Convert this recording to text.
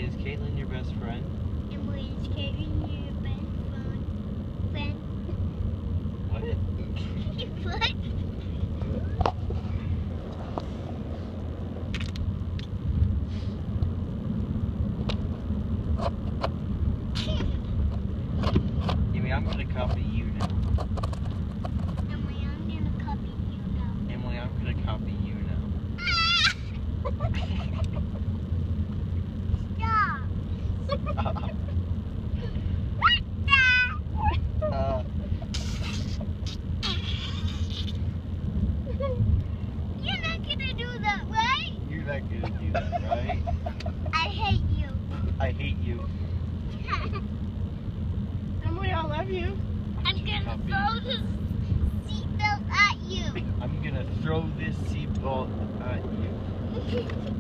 is Caitlin your best friend? Emily, is Caitlin your best friend? What? What? Emily, I'm gonna copy you now. Emily, I'm gonna copy you now. Emily, I'm gonna copy you now. Stop! You're not gonna do that, right? You're not gonna do that, right? I hate you. I hate you. Emily, I love you. I'm gonna Copy. throw this seatbelt at you. I'm gonna throw this seatbelt at you.